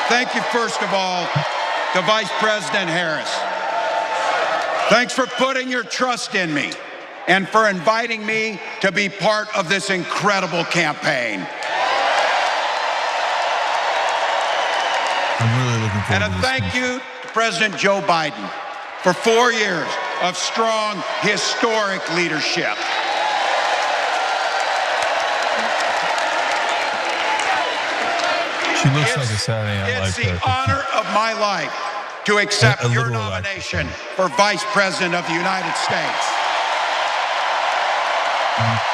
Thank you, first of all, to Vice President Harris. Thanks for putting your trust in me and for inviting me to be part of this incredible campaign. I'm really looking forward to this. And a thank you to President Joe Biden for 4 years of strong, historic leadership. She looks like a Saturday Night Live character. It's the honor of my life to accept your nomination for Vice President of the United States.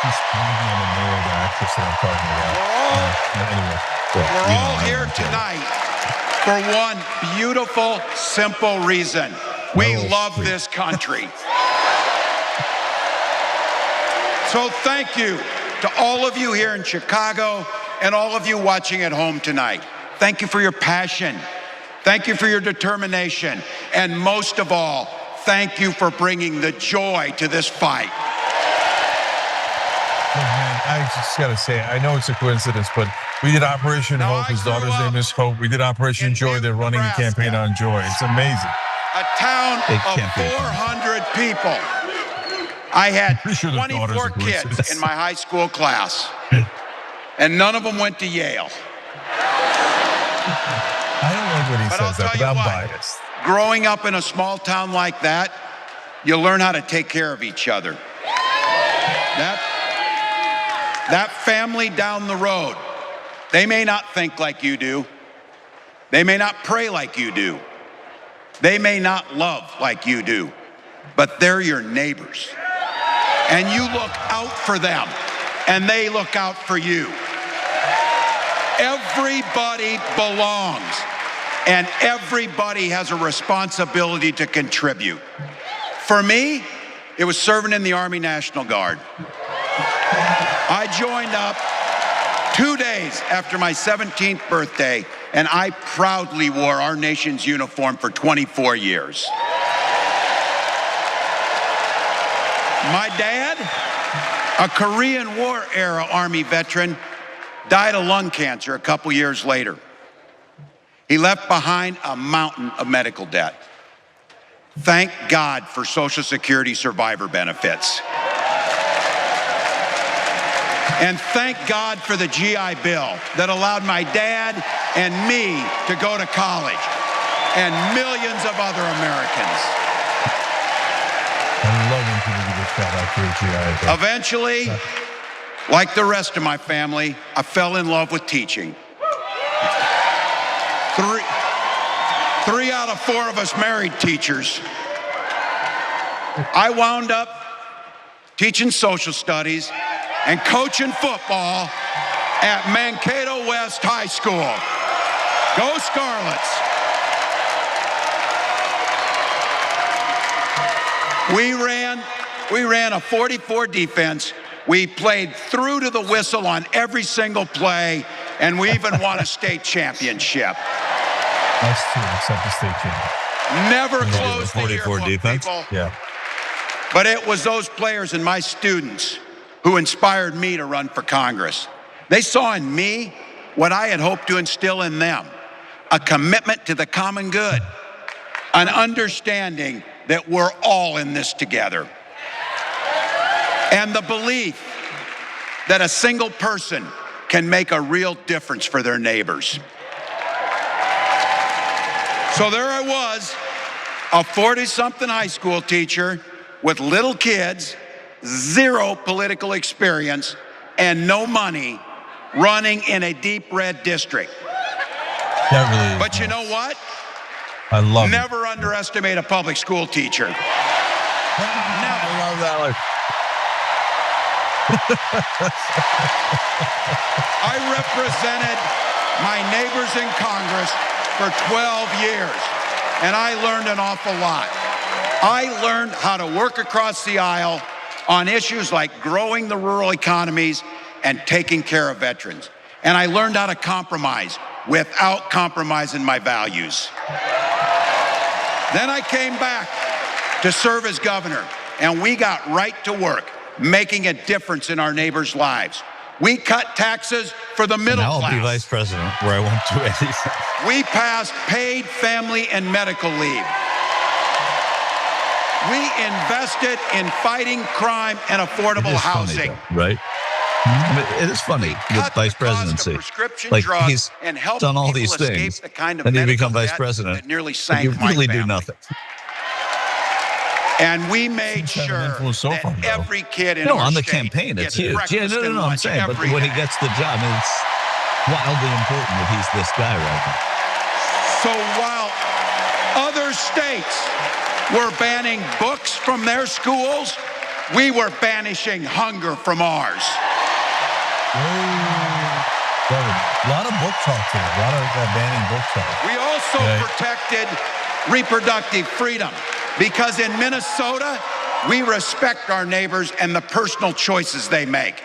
She's probably on the name of the actress that I'm talking about. We're all here tonight for one beautiful, simple reason. We love this country. So thank you to all of you here in Chicago and all of you watching at home tonight. Thank you for your passion. Thank you for your determination. And most of all, thank you for bringing the joy to this fight. Oh, man, I just got to say, I know it's a coincidence, but we did Operation Hope. His daughter's name is Hope. We did Operation Joy. They're running the campaign on Joy. It's amazing. A town of 400 people. I had 24 kids in my high school class, and none of them went to Yale. I don't like when he says that, but I'm biased. Growing up in a small town like that, you learn how to take care of each other. That family down the road, they may not think like you do. They may not pray like you do. They may not love like you do, but they're your neighbors. And you look out for them, and they look out for you. Everybody belongs, and everybody has a responsibility to contribute. For me, it was serving in the Army National Guard. I joined up 2 days after my 17th birthday, and I proudly wore our nation's uniform for 24 years. My dad, a Korean War era Army veteran, died of lung cancer a couple years later. He left behind a mountain of medical debt. Thank God for Social Security survivor benefits. And thank God for the GI Bill that allowed my dad and me to go to college, and millions of other Americans. I love when people get shout out for a GI Bill. Eventually, like the rest of my family, I fell in love with teaching. Three out of 4 of us married teachers. I wound up teaching social studies and coaching football at Mankato West High School. Go Scarlets. We ran a 44 defense. We played through to the whistle on every single play, and we even won a state championship. Us too, except the state champion. Never closed the 44 defense. People. Yeah. But it was those players and my students who inspired me to run for Congress. They saw in me what I had hoped to instill in them, a commitment to the common good, an understanding that we're all in this together, and the belief that a single person can make a real difference for their neighbors. So there I was, a 40-something high school teacher with little kids, 0 political experience, and no money, running in a deep red district. That really is But you know what? I love Never underestimate a public school teacher. Never. I love that. I represented my neighbors in Congress for 12 years, and I learned an awful lot. I learned how to work across the aisle on issues like growing the rural economies and taking care of veterans. And I learned how to compromise without compromising my values. Then I came back to serve as governor, and we got right to work making a difference in our neighbors' lives. We cut taxes for the middle Now class. I'll be vice president where I won't do anything. We passed paid family and medical leave. We invested in fighting crime and affordable housing. Funny, though, right? I mean, it is funny with vice presidency. Like, he's done all these things, and he become vice president, and you really do nothing. And we made sure that every kid in our on the state campaign, it's gets huge. Yeah, breakfast and I'm lunch saying, but every when he day. gets the job, it's wildly important that he's this guy right now. So while other states were banning books from their schools, we were banishing hunger from ours. A lot of book talk here. A lot of banning book talk. We also protected reproductive freedom because in Minnesota, we respect our neighbors and the personal choices they make.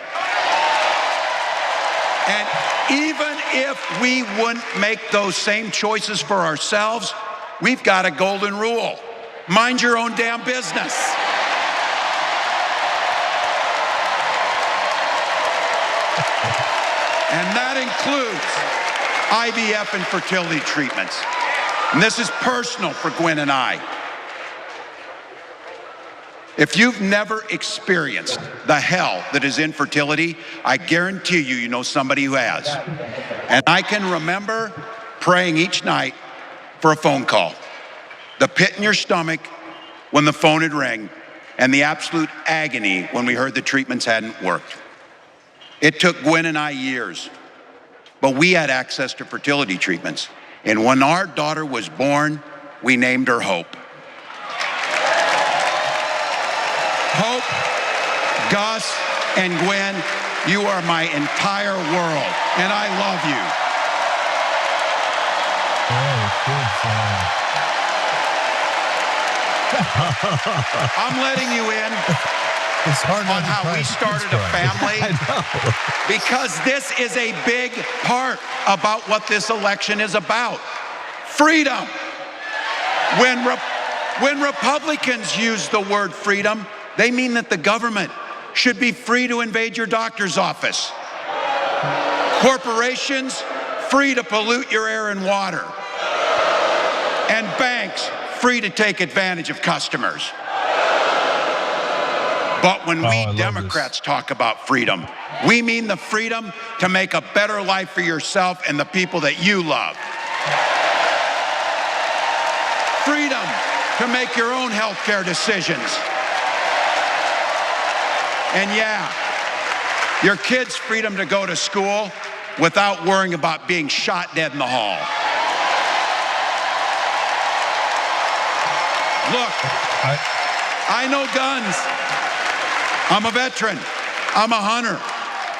And even if we wouldn't make those same choices for ourselves, we've got a golden rule. Mind your own damn business. And that includes IVF and fertility treatments. And this is personal for Gwen and I. If you've never experienced the hell that is infertility, I guarantee you, you know somebody who has. And I can remember praying each night for a phone call. The pit in your stomach when the phone had rang, and the absolute agony when we heard the treatments hadn't worked. It took Gwen and I years, but we had access to fertility treatments. And when our daughter was born, we named her Hope. Hope, Gus, and Gwen, you are my entire world, and I love you. I'm letting you in It's hard on how we started a family because this is a big part about what this election is about. Freedom. When Republicans use the word freedom, they mean that the government should be free to invade your doctor's office. Corporations, free to pollute your air and water. And banks, free to take advantage of customers. But when we Democrats talk about freedom, we mean the freedom to make a better life for yourself and the people that you love. Freedom to make your own healthcare decisions. And yeah, your kids' freedom to go to school without worrying about being shot dead in the hall. Look, I know guns. I'm a veteran. I'm a hunter.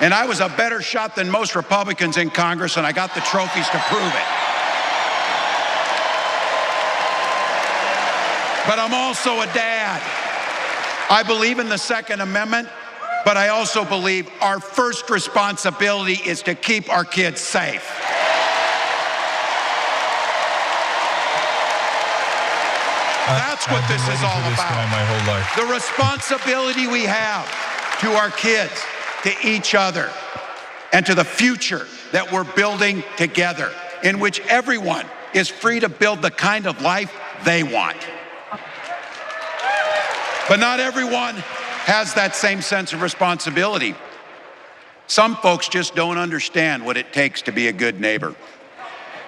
And I was a better shot than most Republicans in Congress, and I got the trophies to prove it. But I'm also a dad. I believe in the Second Amendment, but I also believe our first responsibility is to keep our kids safe. That's what this is all about. My whole life. The responsibility we have to our kids, to each other, and to the future that we're building together, in which everyone is free to build the kind of life they want. But not everyone has that same sense of responsibility. Some folks just don't understand what it takes to be a good neighbor.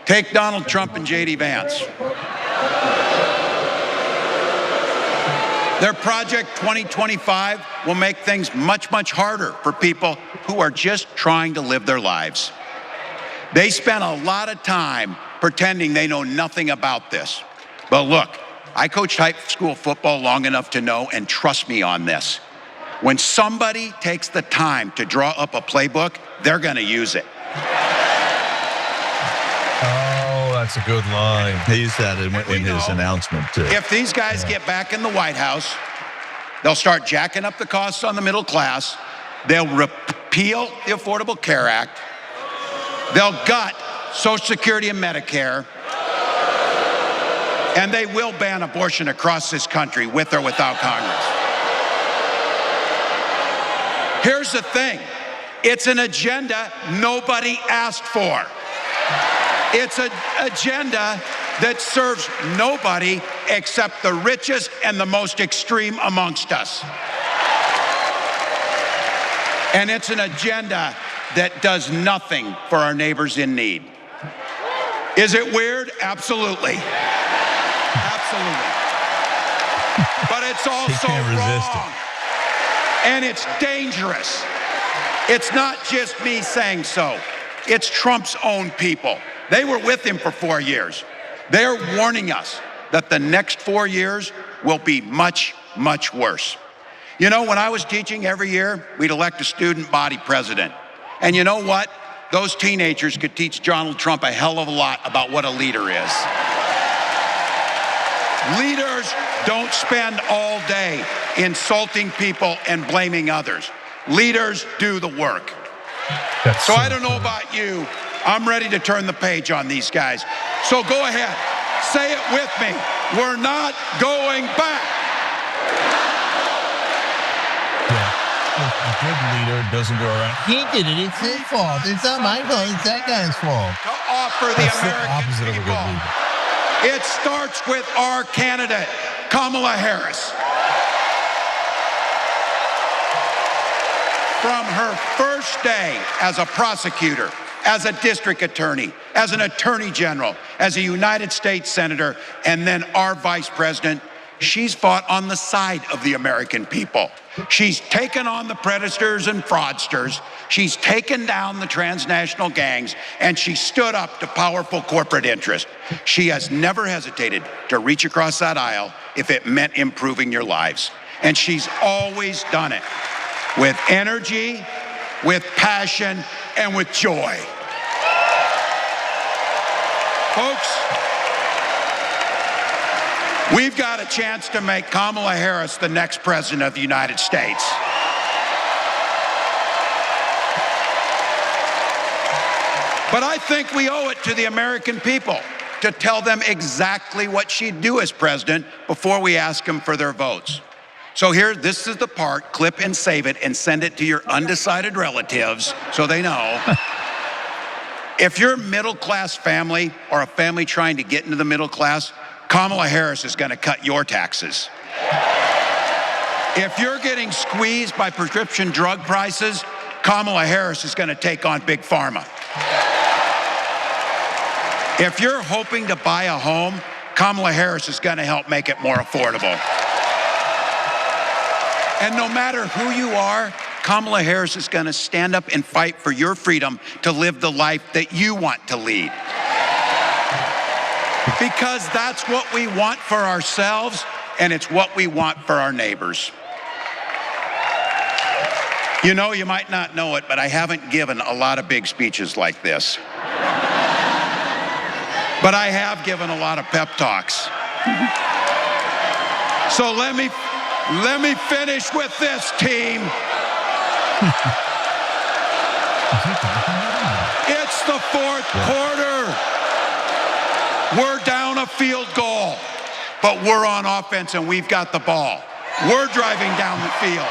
Take Donald Trump and J.D. Vance. Their Project 2025 will make things much, much harder for people who are just trying to live their lives. They spent a lot of time pretending they know nothing about this. But look, I coached high school football long enough to know, and trust me on this, when somebody takes the time to draw up a playbook, they're going to use it. That's a good line. He used that in his announcement, too. If these guys get back in the White House, they'll start jacking up the costs on the middle class. They'll repeal the Affordable Care Act. They'll gut Social Security and Medicare. And they will ban abortion across this country with or without Congress. Here's the thing. It's an agenda nobody asked for. It's an agenda that serves nobody except the richest and the most extreme amongst us. And it's an agenda that does nothing for our neighbors in need. Is it weird? Absolutely. Absolutely. But it's also wrong. And it's dangerous. It's not just me saying so. It's Trump's own people. They were with him for 4 years. They're warning us that the next 4 years will be much, much worse. You know, when I was teaching every year, we'd elect a student body president. And you know what? Those teenagers could teach Donald Trump a hell of a lot about what a leader is. Leaders don't spend all day insulting people and blaming others. Leaders do the work. So I don't know about you. I'm ready to turn the page on these guys. So go ahead. Say it with me. We're not going back. A good leader doesn't go around. He did it. It's his fault. It's not my fault. It's that guy's fault. To offer the That's American the opposite people. of a good leader. It starts with our candidate, Kamala Harris. From her first day as a prosecutor, as a district attorney, as an attorney general, as a United States senator, and then our vice president, she's fought on the side of the American people. She's taken on the predators and fraudsters. She's taken down the transnational gangs, and she stood up to powerful corporate interests. She has never hesitated to reach across that aisle if it meant improving your lives. And she's always done it with energy, with passion, and with joy. Folks, we've got a chance to make Kamala Harris the next president of the United States. But I think we owe it to the American people to tell them exactly what she'd do as president before we ask them for their votes. So here, this is the part, clip and save it and send it to your undecided relatives so they know. If you're a middle-class family or a family trying to get into the middle class, Kamala Harris is going to cut your taxes. If you're getting squeezed by prescription drug prices, Kamala Harris is going to take on Big Pharma. If you're hoping to buy a home, Kamala Harris is going to help make it more affordable. And no matter who you are, Kamala Harris is going to stand up and fight for your freedom to live the life that you want to lead. Because that's what we want for ourselves, and it's what we want for our neighbors. You know, you might not know it, but I haven't given a lot of big speeches like this. But I have given a lot of pep talks. So let me finish with this, team. It's the fourth quarter. We're down a field goal, but we're on offense and we've got the ball. We're driving down the field.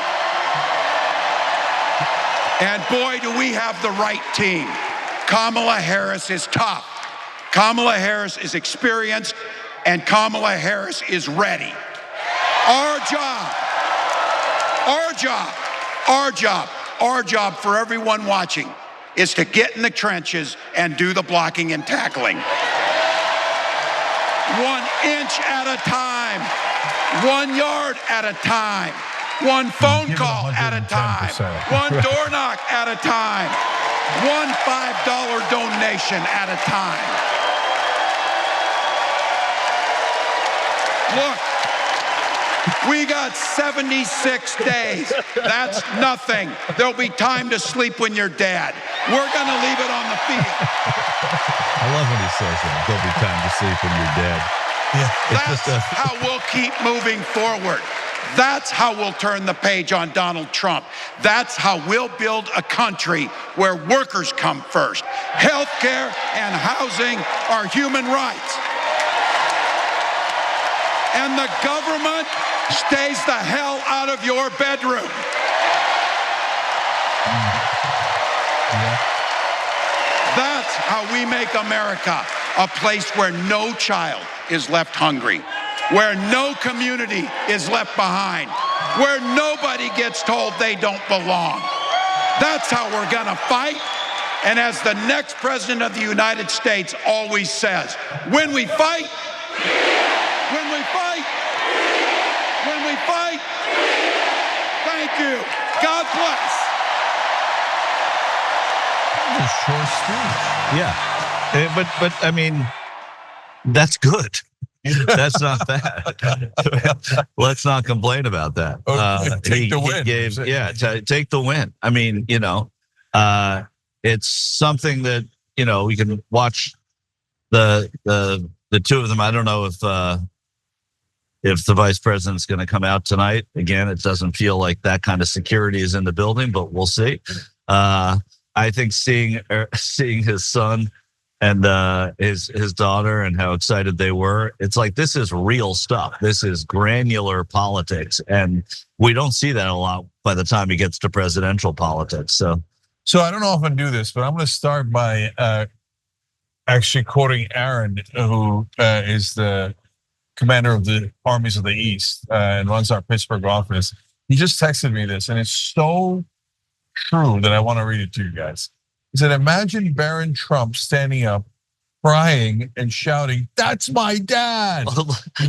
And boy, do we have the right team. Kamala Harris is tough. Kamala Harris is experienced, and Kamala Harris is ready. Our job for everyone watching is to get in the trenches and do the blocking and tackling. 1 inch at a time, 1 yard at a time, 1 phone call at a time, 1 door knock at a time, 1 $5 donation at a time. Look, we got 76 days. That's nothing. There'll be time to sleep when you're dead. We're going to leave it on the field. I love when he says that. There'll be time to sleep when you're dead. Yeah, That's how we'll keep moving forward. That's how we'll turn the page on Donald Trump. That's how we'll build a country where workers come first. Healthcare and housing are human rights. And the government stays the hell out of your bedroom. how we make America a place where no child is left hungry, where no community is left behind, where nobody gets told they don't belong. That's how we're gonna fight. And as the next president of the United States always says, when we fight, when we fight, when we fight, thank you. God bless. A short speech. Yeah, but I mean, that's good. That's not bad. Let's not complain about that. Take the win. Take the win. I mean, it's something that we can watch the two of them. I don't know if the vice president's going to come out tonight. Again, it doesn't feel like that kind of security is in the building, but we'll see. I think seeing his son and his daughter and how excited they were, it's like, this is real stuff. This is granular politics, and we don't see that a lot by the time he gets to presidential politics. So I don't know if I do this, but I'm going to start by actually quoting Aaron, who is the commander of the armies of the East and runs our Pittsburgh office. He just texted me this, and it's so true that I want to read it to you guys. He said, imagine Baron Trump standing up, crying and shouting, "That's my dad."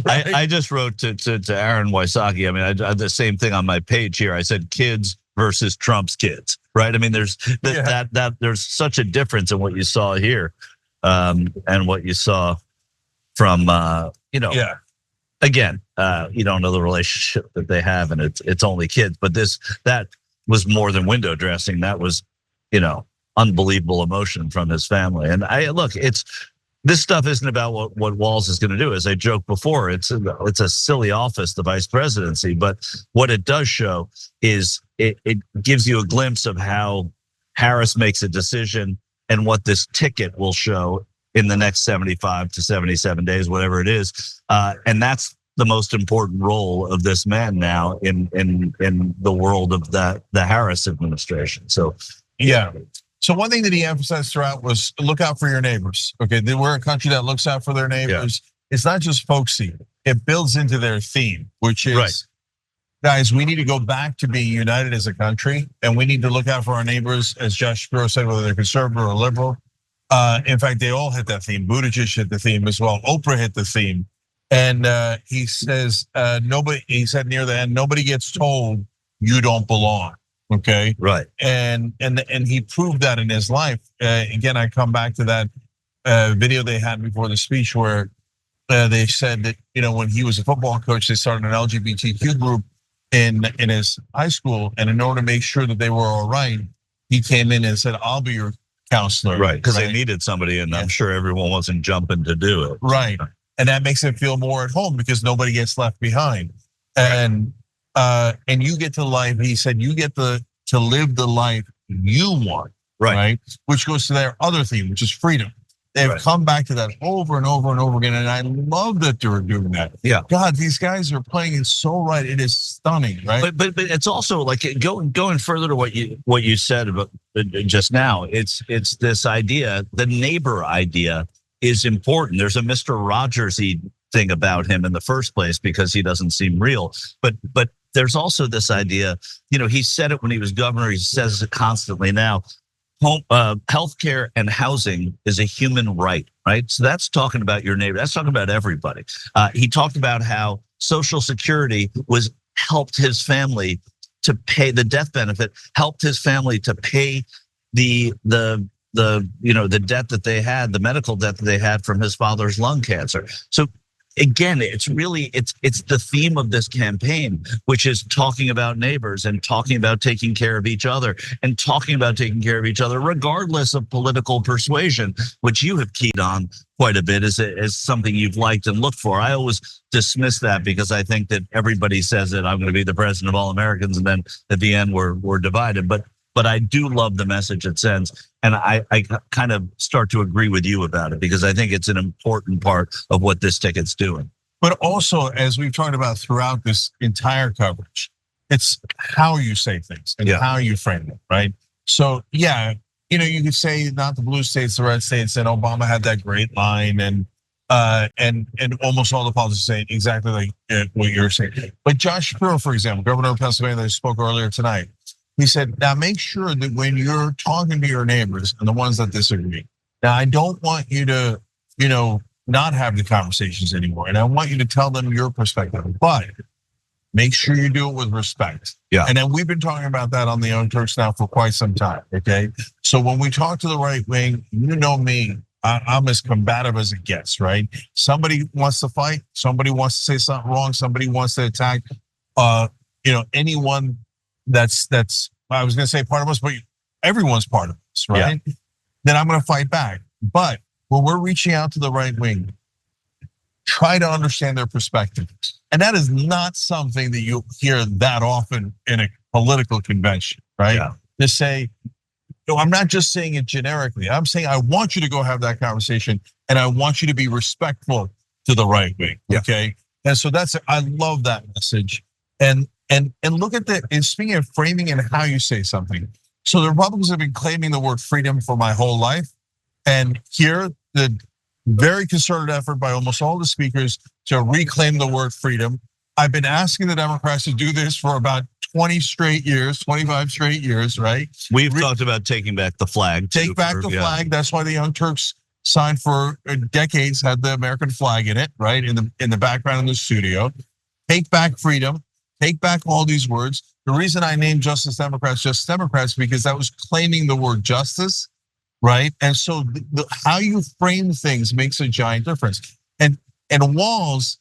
I just wrote to Aaron Wysocki. I mean, I had the same thing on my page here. I said, kids versus Trump's kids, right? I mean, there's there's such a difference in what you saw here and what you saw from, again, you don't know the relationship that they have, and it's only kids, but that was more than window dressing. That was, unbelievable emotion from his family. And this stuff isn't about what Walz is going to do. As I joked before, it's a silly office, the vice presidency. But what it does show is it gives you a glimpse of how Harris makes a decision and what this ticket will show in the next 75 to 77 days, whatever it is. And that's the most important role of this man now in the world of the Harris administration. So, yeah. So one thing that he emphasized throughout was look out for your neighbors. Okay, we're a country that looks out for their neighbors. Yeah. It's not just folksy. It builds into their theme, which is, guys, we need to go back to being united as a country, and we need to look out for our neighbors, as Josh Shapiro said, whether they're conservative or liberal. In fact, they all hit that theme. Buttigieg hit the theme as well. Oprah hit the theme. And he says, he said near the end, nobody gets told you don't belong. Okay. Right. And he proved that in his life. Again, I come back to that video they had before the speech where they said that, when he was a football coach, they started an LGBTQ group in his high school. And in order to make sure that they were all right, he came in and said, I'll be your counselor. Right. Because they needed somebody, and I'm sure everyone wasn't jumping to do it. Right. And that makes it feel more at home because nobody gets left behind. And you get to life, he said, you get to live the life you want, right? Which goes to their other theme, which is freedom. They've come back to that over and over and over again, and I love that they're doing that. Yeah, God, these guys are playing it so right. It is stunning, right? But it's also like going further to what you said about just now. It's this idea, the neighbor idea, is important. There's a Mr. Rogers-y thing about him in the first place because he doesn't seem real. But there's also this idea, he said it when he was governor, he says it constantly now. Healthcare and housing is a human right? So that's talking about your neighbor. That's talking about everybody. He talked about how Social Security helped his family to pay the death benefit, helped his family to pay the debt that they had, the medical debt that they had from his father's lung cancer. So again, it's the theme of this campaign, which is talking about neighbors and talking about taking care of each other and talking about taking care of each other, regardless of political persuasion, which you have keyed on quite a bit as something you've liked and looked for. I always dismiss that because I think that everybody says that I'm going to be the president of all Americans, and then at the end we're divided. But I do love the message it sends. And I kind of start to agree with you about it because I think it's an important part of what this ticket's doing. But also, as we've talked about throughout this entire coverage, it's how you say things and how you frame them, right? So you could say not the blue states, the red states, and Obama had that great line, and almost all the politicians say exactly like what you're saying. But Josh Shapiro, for example, governor of Pennsylvania that spoke earlier tonight, he said, now make sure that when you're talking to your neighbors and the ones that disagree, now I don't want you to, not have the conversations anymore. And I want you to tell them your perspective, but make sure you do it with respect. Yeah. And then we've been talking about that on the Young Turks now for quite some time, okay? So when we talk to the right wing, you know me, I'm as combative as it gets, right? Somebody wants to fight, somebody wants to say something wrong, somebody wants to attack, anyone that's I was gonna say part of us, but everyone's part of us, right? Yeah. Then I'm gonna fight back. But when we're reaching out to the right wing, try to understand their perspective. And that is not something that you hear that often in a political convention, right? Yeah. To say, I'm not just saying it generically. I'm saying I want you to go have that conversation, and I want you to be respectful to the right wing, okay? And so I love that message. And look at that, and speaking of framing and how you say something. So the Republicans have been claiming the word freedom for my whole life. And here, the very concerted effort by almost all the speakers to reclaim the word freedom. I've been asking the Democrats to do this for about 20 straight years, 25 straight years, right? We've talked about taking back the flag. Take back the flag. That's why the Young Turks signed for decades, had the American flag in it, right? In the background in the studio. Take back freedom. Take back all these words. The reason I named Justice Democrats just Democrats, because that was claiming the word justice, right? And so how you frame things makes a giant difference. And Walz,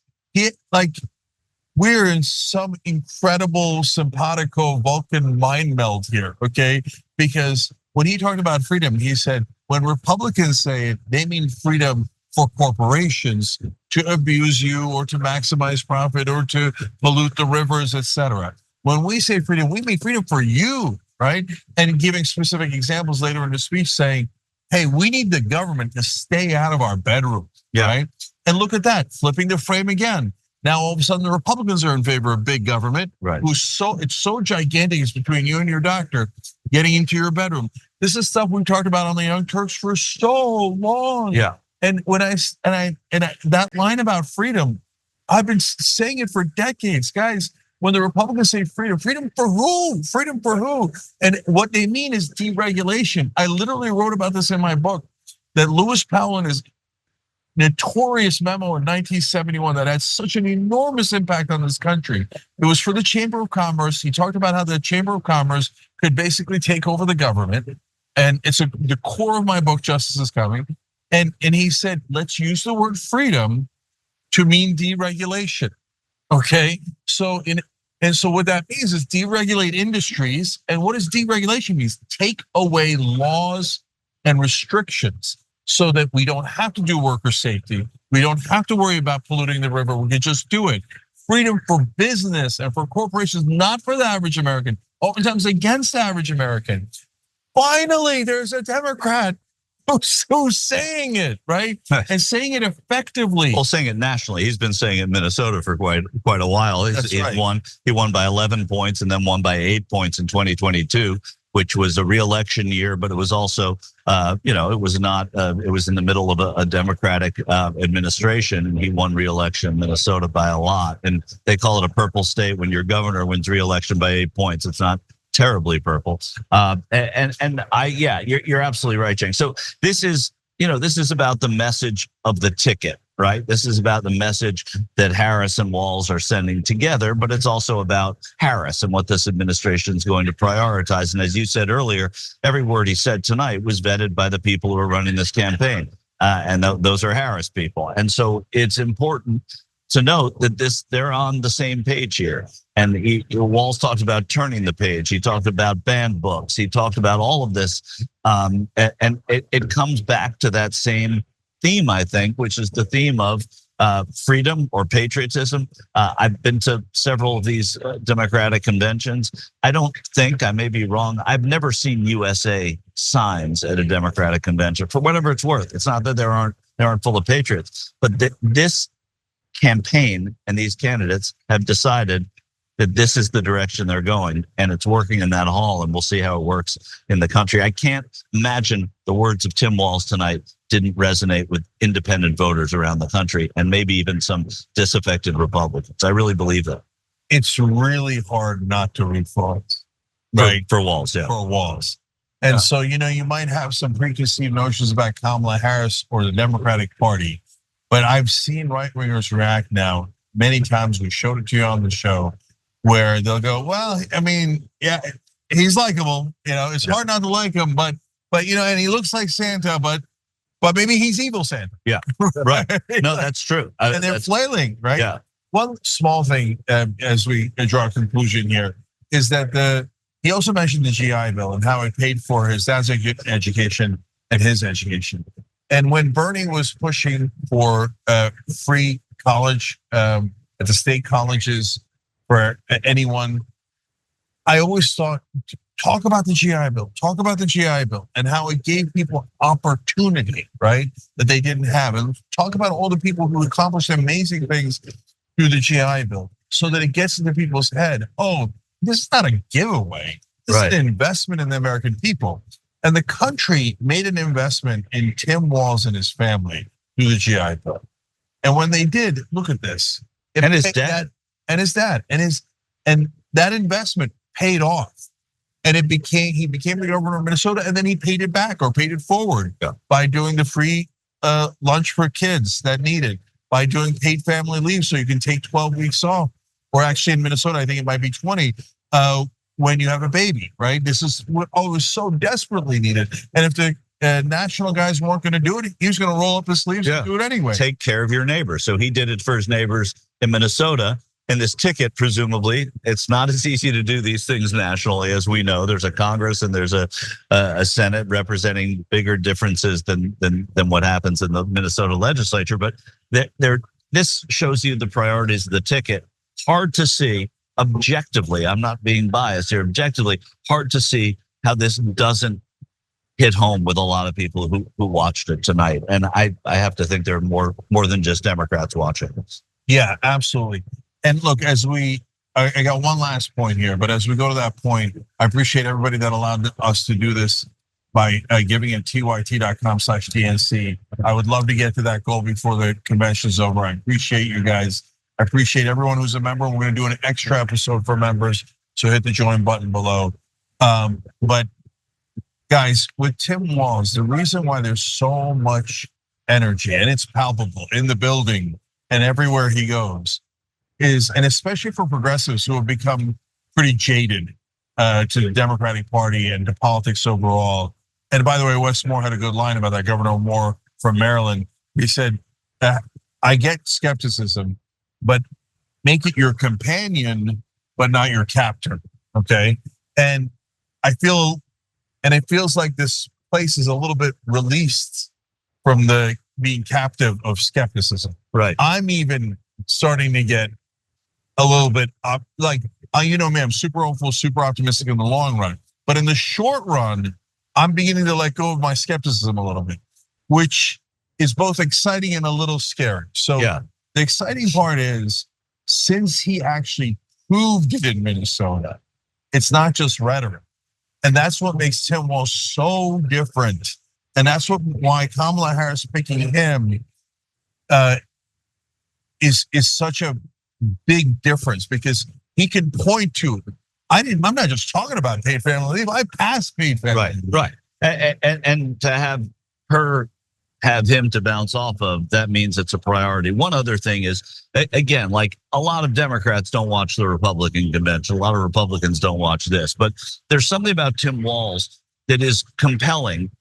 we're in some incredible simpatico Vulcan mind meld here, okay? Because when he talked about freedom, he said, when Republicans say it, they mean freedom for corporations to abuse you or to maximize profit or to pollute the rivers, etc. When we say freedom, we mean freedom for you, right? And giving specific examples later in the speech saying, hey, we need the government to stay out of our bedrooms, right? And look at that, flipping the frame again. Now all of a sudden the Republicans are in favor of big government, right? It's so gigantic, it's between you and your doctor getting into your bedroom. This is stuff we talked about on the Young Turks for so long. Yeah. And when that line about freedom, I've been saying it for decades, guys. When the Republicans say freedom, freedom for who? Freedom for who? And what they mean is deregulation. I literally wrote about this in my book, that Lewis Powell in his notorious memo in 1971 that had such an enormous impact on this country. It was for the Chamber of Commerce. He talked about how the Chamber of Commerce could basically take over the government. And it's the core of my book, Justice is Coming. And he said, let's use the word freedom to mean deregulation, okay? So what that means is deregulate industries. And what does deregulation mean? Take away laws and restrictions so that we don't have to do worker safety. We don't have to worry about polluting the river. We can just do it. Freedom for business and for corporations, not for the average American, oftentimes against the average American. Finally, there's a Democrat who's saying it, right? And saying it effectively. Well, saying it nationally. He's been saying it in Minnesota for quite a while. He won by 11 points and then won by 8 points in 2022, which was a re-election year, but it was also, it was not, it was in the middle of a Democratic administration, and he won re-election in Minnesota by a lot. And they call it a purple state when your governor wins re-election by 8 points. It's not terribly purple. You're absolutely right, Cenk. So this is about the message of the ticket, right? This is about the message that Harris and Walz are sending together, but it's also about Harris and what this administration is going to prioritize. And as you said earlier, every word he said tonight was vetted by the people who are running this campaign. And those are Harris people. And so it's important to note that they're on the same page here. And Walz talked about turning the page. He talked about banned books. He talked about all of this. And it comes back to that same theme, I think, which is the theme of freedom or patriotism. I've been to several of these Democratic conventions. I don't think, I may be wrong, I've never seen USA signs at a Democratic convention, for whatever it's worth. It's not that they aren't full of patriots, but this campaign and these candidates have decided that this is the direction they're going, and it's working in that hall, and we'll see how it works in the country. I can't imagine the words of Tim Walz tonight didn't resonate with independent voters around the country, and maybe even some disaffected Republicans. I really believe that. It's really hard not to root for it, right? For Walz, yeah. For Walz. And so, you might have some preconceived notions about Kamala Harris or the Democratic Party, but I've seen right-wingers react now many times. We showed it to you on the show, where they'll go, well, I mean, yeah, he's likable. It's hard not to like him, but and he looks like Santa, but maybe he's evil Santa. Yeah, right. No, that's true. And they're flailing, right? Yeah. One small thing, as we draw a conclusion here, is that he also mentioned the GI Bill and how it paid for his dad's education and his education. And when Bernie was pushing for free college at the state colleges for anyone, I always thought, talk about the GI Bill, and how it gave people opportunity, right, that they didn't have. And talk about all the people who accomplished amazing things through the GI Bill, so that it gets into people's head, oh, this is not a giveaway. This is an investment in the American people. And the country made an investment in Tim Walz and his family through the GI Bill. And when they did, look at this. And his dad. And that investment paid off. And he became the governor of Minnesota, and then he paid it back or paid it forward by doing the free lunch for kids that need it, by doing paid family leave so you can take 12 weeks off, or actually in Minnesota, I think it might be 20, when you have a baby, right? This is what was so desperately needed. And if the national guys weren't going to do it, he was going to roll up his sleeves and do it anyway. Take care of your neighbors. So he did it for his neighbors in Minnesota. And this ticket, presumably, it's not as easy to do these things nationally, as we know. There's a Congress and there's a Senate representing bigger differences than what happens in the Minnesota legislature. But this shows you the priorities of the ticket. Hard to see objectively. I'm not being biased here. Objectively, hard to see how this doesn't hit home with a lot of people who watched it tonight. And I have to think there are more than just Democrats watching this. Yeah, absolutely. And look, I got one last point here, but as we go to that point, I appreciate everybody that allowed us to do this by giving it tyt.com/DNC. I would love to get to that goal before the convention's over. I appreciate you guys. I appreciate everyone who's a member. We're going to do an extra episode for members, so hit the join button below. But guys, with Tim Walz, the reason why there's so much energy, and it's palpable in the building and everywhere he goes, and especially for progressives who have become pretty jaded to the Democratic Party and to politics overall. And by the way, Wes Moore had a good line about that, Governor Moore from Maryland. He said, I get skepticism, but make it your companion, but not your captor, okay? And it feels like this place is a little bit released from the being captive of skepticism. Right. I'm even starting to get a little bit up, like, me, I'm super hopeful, super optimistic in the long run. But in the short run, I'm beginning to let go of my skepticism a little bit, which is both exciting and a little scary. So the exciting part is, since he actually proved it in Minnesota, it's not just rhetoric. And that's what makes Tim Walz so different. And that's why Kamala Harris picking him is such a big difference, because he can point to, I'm not just talking about paid family leave, I passed paid family leave. Right. And to have him to bounce off of, that means it's a priority. One other thing is, again, like a lot of Democrats don't watch the Republican convention. A lot of Republicans don't watch this, but there's something about Tim Walz that is compelling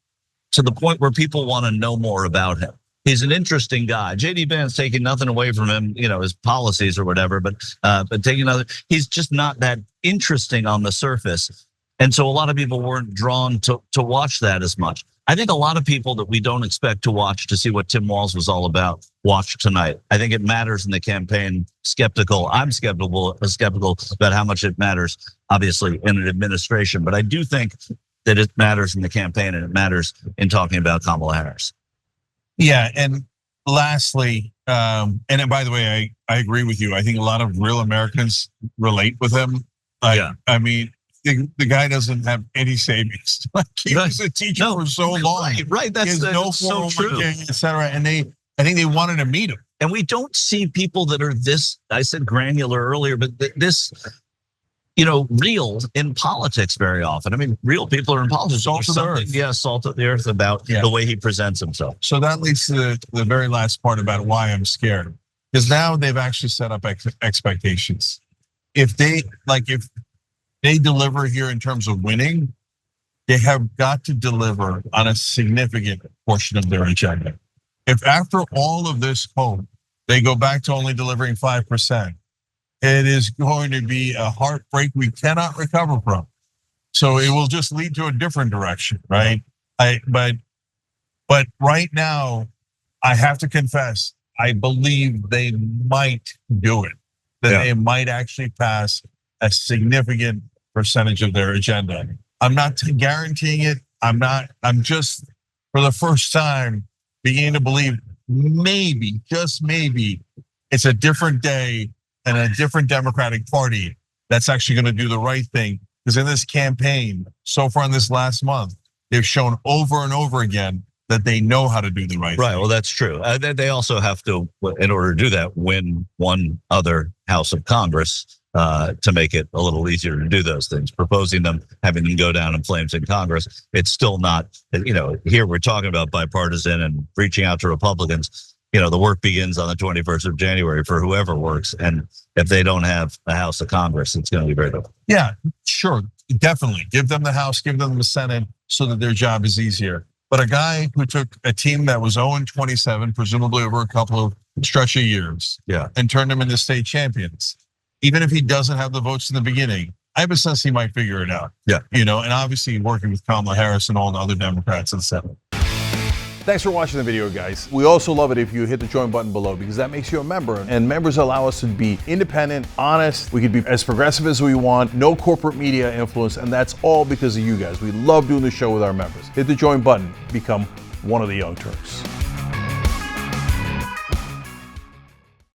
to the point where people want to know more about him. He's an interesting guy. J.D. Vance taking nothing away from him, his policies or whatever, but taking he's just not that interesting on the surface. And so a lot of people weren't drawn to watch that as much. I think a lot of people that we don't expect to watch to see what Tim Walz was all about watched tonight. I think it matters in the campaign. I'm skeptical about how much it matters, obviously, in an administration. But I do think that it matters in the campaign, and it matters in talking about Kamala Harris. Yeah, and lastly, and then, by the way, I agree with you. I think a lot of real Americans relate with him. I mean, the guy doesn't have any savings. Like, he was a teacher for so long. Right. That's no so true. Et cetera. And I think they wanted to meet him. And we don't see people that are this, I said granular earlier, but this, real in politics very often. I mean, real people are in politics. Salt of the earth. Yeah, salt of the earth about the way he presents himself. So that leads to the very last part about why I'm scared. Because now they've actually set up expectations. If they deliver here in terms of winning, they have got to deliver on a significant portion of their agenda. If after all of this hope, they go back to only delivering 5%, it is going to be a heartbreak we cannot recover from. So it will just lead to a different direction, right? But right now, I have to confess, I believe they might do it. That they might actually pass a significant percentage of their agenda. I'm not guaranteeing it. I'm just, for the first time, beginning to believe maybe, just maybe, it's a different day and a different Democratic Party that's actually going to do the right thing. Because in this campaign, so far in this last month, they've shown over and over again that they know how to do the right thing. Right, well, that's true. They also have to, in order to do that, win one other House of Congress to make it a little easier to do those things. Proposing them, having them go down in flames in Congress, it's still not, here we're talking about bipartisan and reaching out to Republicans. The work begins on the 21st of January for whoever works. And if they don't have a House of Congress, it's going to be very difficult. Yeah, sure, definitely. Give them the House, give them the Senate so that their job is easier. But a guy who took a team that was 0-27, presumably over a couple of stretch of years, and turned them into state champions, even if he doesn't have the votes in the beginning, I have a sense he might figure it out. And obviously working with Kamala Harris and all the other Democrats in the Senate. Thanks for watching the video, guys. We also love it if you hit the join button below, because that makes you a member, and members allow us to be independent, honest. We can be as progressive as we want, no corporate media influence, and that's all because of you guys. We love doing the show with our members. Hit the join button, become one of the Young Turks.